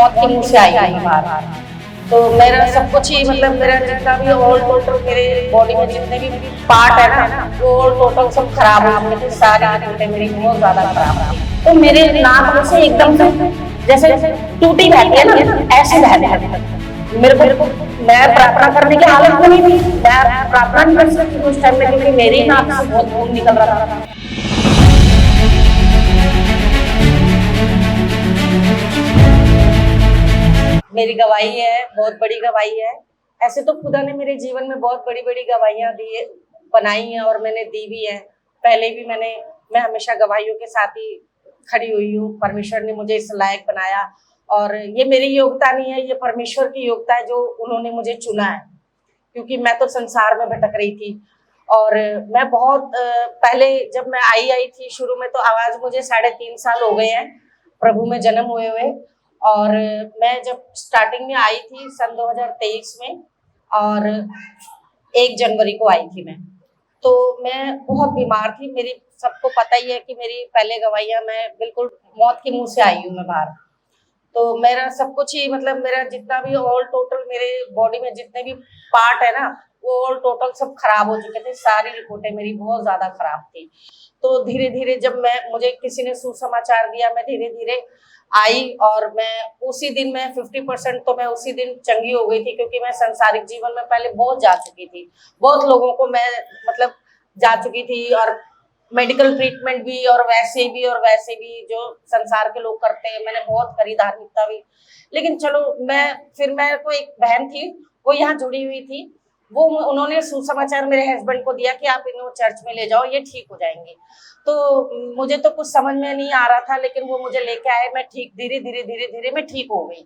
मौत के मुंह से आई हूँ बाहर। तो मेरा सब कुछ ही मतलब मेरा जितना भी ऑल टोटल मेरे बॉडी में जितने भी पार्ट है ना वो ऑल टोटल सब खराब हो चुके थे। सारी रिपोर्टें मेरी बहुत ज्यादा खराब थी। तो मेरे नाक में से एकदम से जैसे टूटी बहती है ना ऐसे बहने लगी। मेरे को मैं प्रार्थना करने की हालत में नहीं थी। मैं प्रार्थना नहीं कर सकती उस टाइम में क्योंकि मेरी नाक से बहुत खून निकल रहा था। मेरी गवाही है, बहुत बड़ी गवाही है। ऐसे तो खुदा ने मेरे जीवन में बहुत बड़ी बड़ी गवाहियां दी है, बनाई हैं और मैंने दी भी है। पहले भी मैं हमेशा गवाहियों के साथ ही खड़ी हुई हूँ। परमेश्वर ने मुझे इस लायक बनाया और ये मेरी योग्यता नहीं है, ये परमेश्वर की योग्यता है जो उन्होंने मुझे चुना है। क्योंकि मैं तो संसार में भटक रही थी और मैं बहुत पहले जब मैं आई थी शुरू में, तो आवाज मुझे 3.5 साल हो गए हैं प्रभु में जन्म हुए हुए। और मैं जब स्टार्टिंग में आई थी सन 2023 में और 1 जनवरी को आई थी मैं, तो मैं बहुत बीमार थी। मेरी सबको पता ही है कि मेरी पहले गवाहियां, मैं बिल्कुल मौत के मुंह से आई हूँ मैं बाहर। तो मेरा सब कुछ ही मतलब मेरा जितना भी ऑल टोटल मेरे बॉडी में जितने भी पार्ट है ना वो ऑल टोटल सब खराब हो चुके थे। सारी रिपोर्टें मेरी बहुत ज्यादा खराब थी। तो धीरे धीरे जब मुझे किसी ने सुसमाचार दिया, मैं धीरे धीरे आई और मैं उसी दिन मैं 50% तो मैं उसी दिन चंगी हो गई थी। क्योंकि मैं संसारिक जीवन में पहले बहुत जा चुकी थी, बहुत लोगों को मैं मतलब जा चुकी थी और मेडिकल ट्रीटमेंट भी और वैसे भी जो संसार के लोग करते हैं मैंने बहुत करी, धार्मिकता भी। लेकिन चलो मेरे को एक बहन थी वो यहाँ जुड़ी हुई थी, वो उन्होंने सुसमाचार मेरे हस्बैंड को दिया कि आप इन्हें चर्च में ले जाओ, ये ठीक हो जाएंगे। तो मुझे तो कुछ समझ में नहीं आ रहा था, लेकिन वो मुझे लेके आए। मैं ठीक धीरे धीरे मैं ठीक हो गई।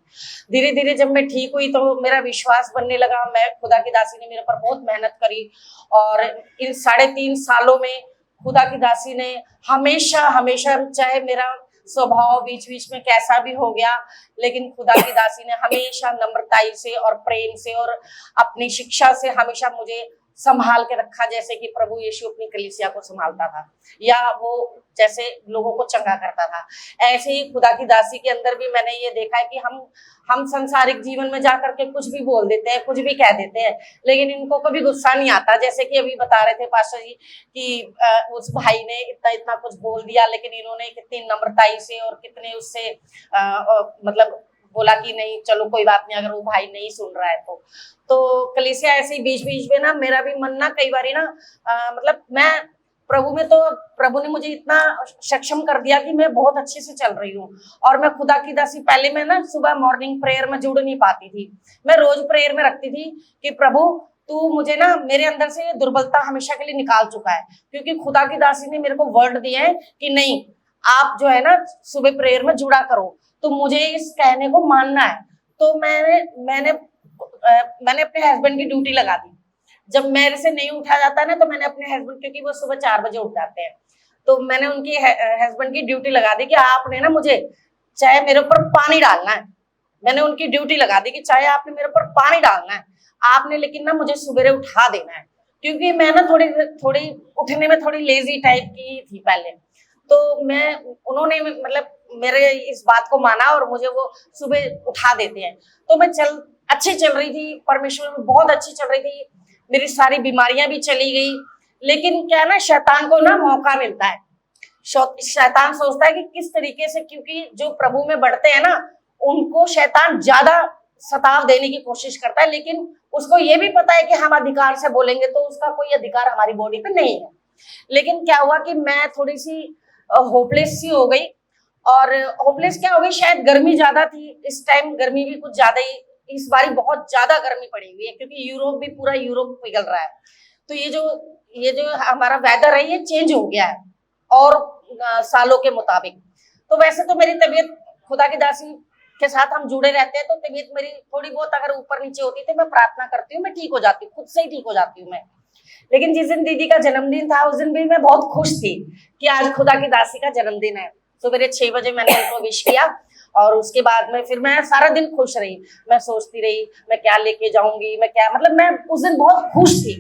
धीरे धीरे जब मैं ठीक हुई तो मेरा विश्वास बनने लगा। मैं खुदा की दासी ने मेरे पर बहुत मेहनत करी और इन 3.5 सालों में खुदा की दासी ने हमेशा हमेशा, चाहे मेरा स्वभाव बीच बीच में कैसा भी हो गया, लेकिन खुदा की दासी ने हमेशा नम्रताई से और प्रेम से और अपनी शिक्षा से हमेशा मुझे संभाल के रखा। जैसे कि प्रभु यीशु अपनी कलीसिया को संभालता था या वो जैसे लोगों को चंगा करता था, ऐसे ही खुदा की दासी के अंदर भी मैंने ये देखा है कि हम संसारिक जीवन में जाकर के कुछ भी बोल देते हैं, कुछ भी कह देते हैं, लेकिन इनको कभी गुस्सा नहीं आता। जैसे कि अभी बता रहे थे पास्टर जी कि उस भाई ने इतना इतना कुछ बोल दिया, लेकिन इन्होंने कितनी नम्रताई से और कितने उससे मतलब बोला कि नहीं चलो कोई बात नहीं, अगर वो भाई नहीं सुन रहा है तो कलीसिया ऐसे ही बीच बीच में ना मेरा भी मन ना कई बारी ना मतलब मैं प्रभु में, तो प्रभु ने मुझे इतना सक्षम कर दिया कि मैं बहुत अच्छे से चल रही हूँ। और मैं खुदा की दासी, पहले मैं ना सुबह मॉर्निंग प्रेयर में जुड़ नहीं पाती थी। मैं रोज प्रेयर में रखती थी कि प्रभु तू मुझे ना, मेरे अंदर से ये दुर्बलता हमेशा के लिए निकाल चुका है। क्योंकि खुदा की दासी ने मेरे को वर्ड दिए हैं कि नहीं आप जो है ना सुबह प्रेयर में जुड़ा करो, तो मुझे इस कहने को मानना है। तो मैंने अपने हस्बैंड की ड्यूटी लगा दी। जब मेरे से नहीं उठा जाता ना तो मैंने अपने हस्बैंड, क्योंकि वो सुबह 4 बजे उठ जाते हैं, तो मैंने उनकी हस्बैंड की ड्यूटी लगा दी कि आपने ना मुझे चाहे मेरे ऊपर पानी डालना है। मैंने उनकी ड्यूटी लगा दी कि चाहे आपने मेरे ऊपर पानी डालना है आपने, लेकिन ना मुझे सुबह उठा देना है। क्योंकि मैं ना थोड़ी उठने में थोड़ी लेजी टाइप की थी पहले। तो उन्होंने मतलब मेरे इस बात को माना और मुझे वो सुबह उठा देते हैं। तो मैं अच्छी चल रही थी, परमेश्वर में बहुत अच्छी चल रही थी, मेरी सारी बीमारियां भी चली गई। लेकिन क्या है ना, शैतान को ना मौका मिलता है। शैतान सोचता है कि किस तरीके से, क्योंकि जो प्रभु में बढ़ते हैं ना उनको शैतान ज्यादा सताव देने की कोशिश करता है। लेकिन उसको ये भी पता है कि हम अधिकार से बोलेंगे तो उसका कोई अधिकार हमारी बॉडी पे नहीं है। लेकिन क्या हुआ कि मैं थोड़ी सी होपलेस सी हो गई। और होपलेस क्या हो गई, शायद गर्मी ज्यादा थी इस टाइम, गर्मी भी कुछ ज्यादा ही इस बारी बहुत ज्यादा गर्मी पड़ी हुई है, क्योंकि यूरोप भी पूरा यूरोप पिघल रहा है। तो ये जो हमारा वेदर है ये चेंज हो गया है और सालों के मुताबिक। तो वैसे तो मेरी तबीयत, खुदा की दासी के साथ हम जुड़े रहते हैं, तो तबीयत मेरी थोड़ी बहुत अगर ऊपर नीचे होती थी, मैं प्रार्थना करती हूँ, मैं ठीक हो जाती हूँ, खुद से ही ठीक हो जाती हूँ मैं। लेकिन जिस दिन दीदी का जन्मदिन था उस दिन भी मैं बहुत खुश थी कि आज खुदा की दासी का जन्मदिन है। सवेरे 6 बजे मैंने उनको विश किया और उसके बाद में फिर मैं सारा दिन खुश रही। मैं सोचती रही मैं क्या लेके जाऊंगी, मैं क्या, मतलब मैं उस दिन बहुत खुश थी।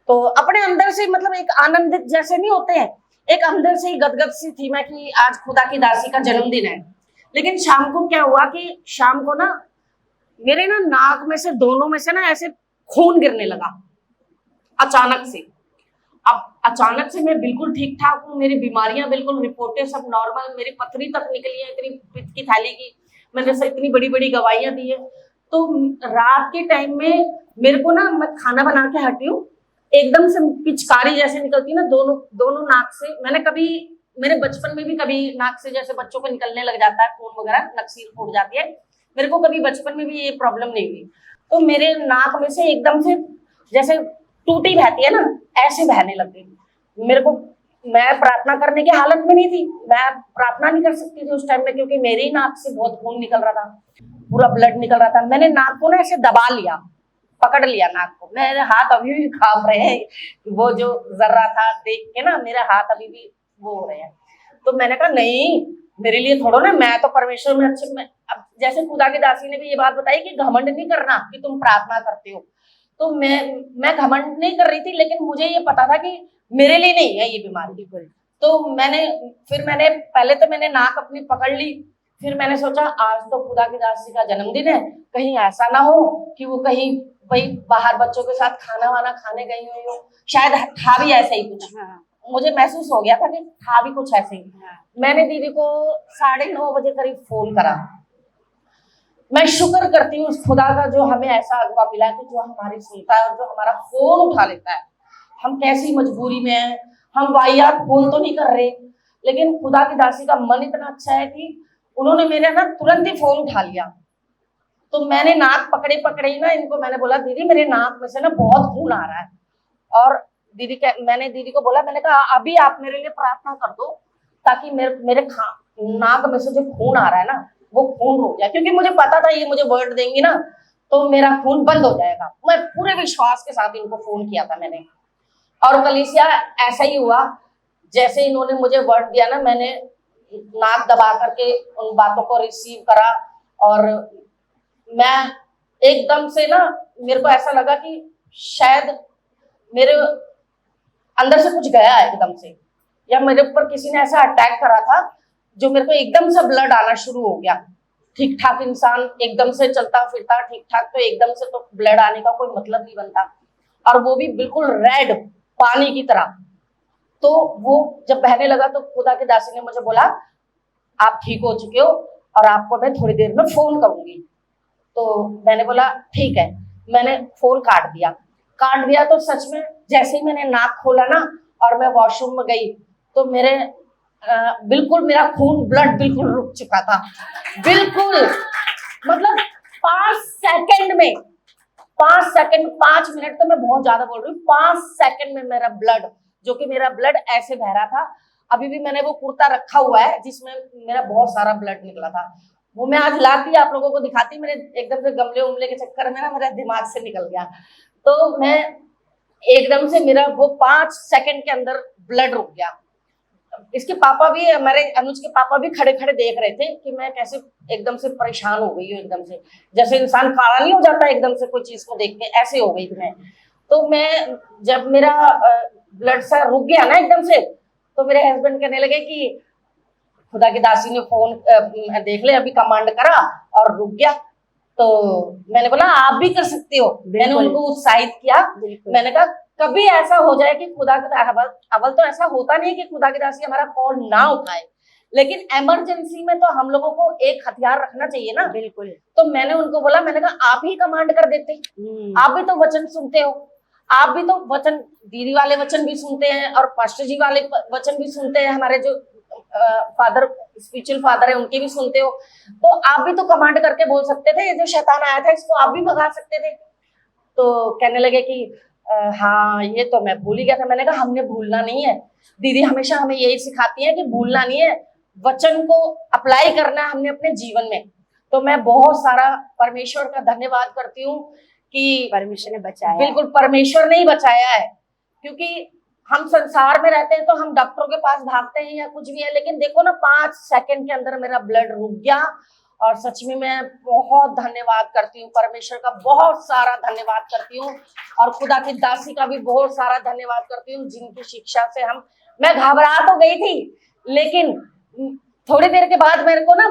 तो अपने अंदर से मतलब एक आनंदित जैसे नहीं होते हैं, एक अंदर से ही गदगद सी थी मैं कि आज खुदा की दासी का जन्मदिन है। लेकिन शाम को क्या हुआ कि शाम को ना मेरे ना नाक में से, दोनों में से ना ऐसे खून गिरने लगा अचानक से। अब अचानक से मैं बिल्कुल ठीक ठाक हूँ, मेरी बीमारियां बिल्कुल, रिपोर्टें सब नॉर्मल, मेरी पथरी तक निकली है इतनी पित्त की थैली की, मैंने से इतनी बड़ी बड़ी दवाइयां दी है। तो रात के टाइम में मेरे को ना, मैं खाना बना के हटी हूँ, एकदम से पिचकारी जैसे निकलती ना दोनों दोनों नाक से। मैंने कभी, मेरे बचपन में भी कभी नाक से जैसे बच्चों को निकलने लग जाता है खून वगैरह, नक्सीर फूट जाती है, मेरे को कभी बचपन में भी ये प्रॉब्लम नहीं हुई। तो मेरे नाक में से एकदम से जैसे टूटी बहती है ना, ऐसे बहने लग गई मेरे को। मैं प्रार्थना करने की हालत में नहीं थी, मैं प्रार्थना नहीं कर सकती थी उस टाइम में, क्योंकि मेरी नाक से बहुत खून निकल रहा था, पूरा ब्लड निकल रहा था। मैंने नाक को ना ऐसे दबा लिया, पकड़ लिया नाक को, मेरे हाथ अभी भी कांप रहे हैं, वो जो जर्रा था देख के ना मेरे हाथ अभी भी वो हो रहे हैं। तो मैंने कहा नहीं, मेरे लिए थोड़ा ना, मैं तो परमेश्वर में अच्छे में। अब जैसे खुदा की दासी ने भी ये बात बताई कि घमंड नहीं करना कि तुम प्रार्थना करते हो, तो मैं घमंड नहीं कर रही थी, लेकिन मुझे ये पता था कि मेरे लिए नहीं है ये बीमारी। तो मैंने पहले तो मैंने नाक अपनी पकड़ ली, फिर मैंने सोचा आज तो खुदा की दासी का जन्मदिन है, कहीं ऐसा ना हो कि वो कहीं भाई बाहर बच्चों के साथ खाना वाना खाने गई हुई हो, शायद था भी ऐसा ही कुछ। मुझे महसूस हो गया था कि था भी कुछ ऐसे ही। मैंने दीदी को 9:30 बजे करीब फोन करा। मैं शुक्र करती हूँ उस खुदा का जो हमें ऐसा अगवा मिला है कि जो हमारी सुनता है और जो हमारा फोन उठा लेता है। हम कैसी मजबूरी में हैं, हम वाहियात फोन तो नहीं कर रहे, लेकिन खुदा की दासी का मन इतना अच्छा है कि उन्होंने मेरे ना तुरंत ही फोन उठा लिया। तो मैंने नाक पकड़े पकड़े ही ना इनको मैंने बोला दीदी मेरे नाक में से ना बहुत खून आ रहा है। और मैंने दीदी को बोला, मैंने कहा अभी आप मेरे लिए प्रार्थना कर दो ताकि मेरे नाक में से जो खून आ रहा है ना वो खून रुक जाए, क्योंकि मुझे पता था ये मुझे वर्ड देंगी ना तो मेरा खून बंद हो जाएगा। मैं पूरे विश्वास के साथ इनको फोन किया था मैंने। और कलीसिया ऐसा ही हुआ, जैसे इन्होंने मुझे वर्ड दिया ना, मैंने नाक दबा करके उन बातों को रिसीव करा। और मैं एकदम से ना, मेरे को ऐसा लगा कि शायद मेरे अंदर से कुछ गया है एकदम से, या मेरे ऊपर किसी ने ऐसा अटैक करा था जो मेरे को एकदम से ब्लड आना शुरू हो गया। ठीक ठाक इंसान एकदम से चलता फिरता ठीक ठाक, तो एकदम से तो ब्लड आने का कोई मतलब नहीं बनता, और वो भी बिल्कुल रेड पानी की तरह। तो वो जब बहने लगा तो खुदा की दासी ने मुझे बोला आप ठीक हो चुके हो और आपको मैं थोड़ी देर में फोन करूंगी। तो मैंने बोला ठीक है। मैंने फोन काट दिया तो सच में जैसे ही मैंने नाक खोला ना और मैं वॉशरूम में गई तो बिल्कुल मेरा खून ब्लड बिल्कुल रुक चुका था, बिल्कुल। मतलब 5 मिनट तो मैं बहुत ज्यादा बोल रही हूँ, 5 सेकंड में मेरा ब्लड ऐसे बह रहा था। अभी भी मैंने वो कुर्ता रखा हुआ है जिसमें मेरा बहुत सारा ब्लड निकला था, वो मैं आज लाती आप लोगों को दिखाती। मेरे एकदम से गमले उमले के चक्कर में ना मेरा दिमाग से निकल गया, तो मैं एकदम से मेरा वो 5 सेकंड के अंदर ब्लड रुक गया। इसके पापा भी, हमारे अनुज के पापा भी खड़े खड़े देख रहे थे कि मैं कैसे एकदम से परेशान हो गई हूँ, एकदम से जैसे इंसान काला नहीं हो जाता एकदम से कोई चीज को देख के, ऐसे हो गई थी मैं। तो मैं जब मेरा ब्लड सा रुक गया ना एकदम से, तो मेरे हस्बैंड कहने लगे कि खुदा की दासी ने फोन देख ले अभी कमांड करा और रुक गया। तो मैंने बोला आप भी कर सकते हो, मैंने उनको उत्साहित किया। मैंने कहा कभी ऐसा हो जाए कि खुदा की अव्वल तो ऐसा होता नहीं कि खुदा की दासी हमारा कॉल ना उठाए, लेकिन इमरजेंसी में तो हम लोगों को एक हथियार रखना चाहिए ना। बिल्कुल। तो मैंने उनको बोला, मैंने कहा आप ही कमांड कर देते, आप भी तो वचन सुनते हो, आप भी तो वचन, दीदी वाले वचन भी सुनते हैं और पास्टर जी वाले वचन भी सुनते हैं, हमारे जो फादर स्पिरिचुअल फादर है उनके भी सुनते हो, तो आप भी तो कमांड करके बोल सकते थे, ये जो शैतान आया था इसको आप भी भगा सकते थे। तो कहने लगे कि हाँ ये तो मैं भूल ही गया था। मैंने कहा हमने भूलना नहीं है, दीदी हमेशा हमें यही सिखाती है कि भूलना नहीं है, वचन को अप्लाई करना है हमने अपने जीवन में। तो मैं बहुत सारा परमेश्वर का धन्यवाद करती हूँ कि परमेश्वर ने बचाया। बिल्कुल परमेश्वर ने ही बचाया है, क्योंकि हम संसार में रहते हैं तो हम डॉक्टरों के पास भागते हैं या कुछ भी है, लेकिन देखो ना 5 सेकंड के अंदर मेरा ब्लड रुक गया। और सच में मैं बहुत धन्यवाद करती हूँ, परमेश्वर का बहुत सारा धन्यवाद करती हूँ, और खुदा की दासी का भी बहुत सारा धन्यवाद करती हूँ, जिनकी शिक्षा से मैं घबरा तो गई थी, लेकिन थोड़ी देर के बाद मेरे को ना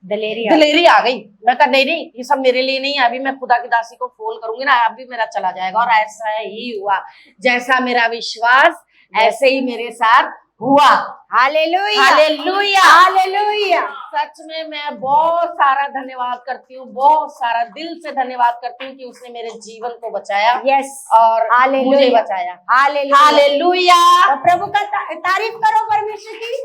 दिलेरी आ गई। मैं कहा नहीं नहीं, ये सब मेरे लिए नहीं है, अभी मैं खुदा की दासी को फोन करूंगी ना, अभी मेरा चला जाएगा। और ऐसा ही हुआ, जैसा मेरा विश्वास ऐसे ही मेरे साथ हुआ। Hallelujah, hallelujah, hallelujah. सच में मैं बहुत सारा धन्यवाद करती हूँ, बहुत सारा दिल से धन्यवाद करती हूँ कि उसने मेरे जीवन को बचाया यस, और हालेलुया, मुझे बचाया। हालेलुया। हालेलुया। तो प्रभु का तारीफ करो परमेश्वर की।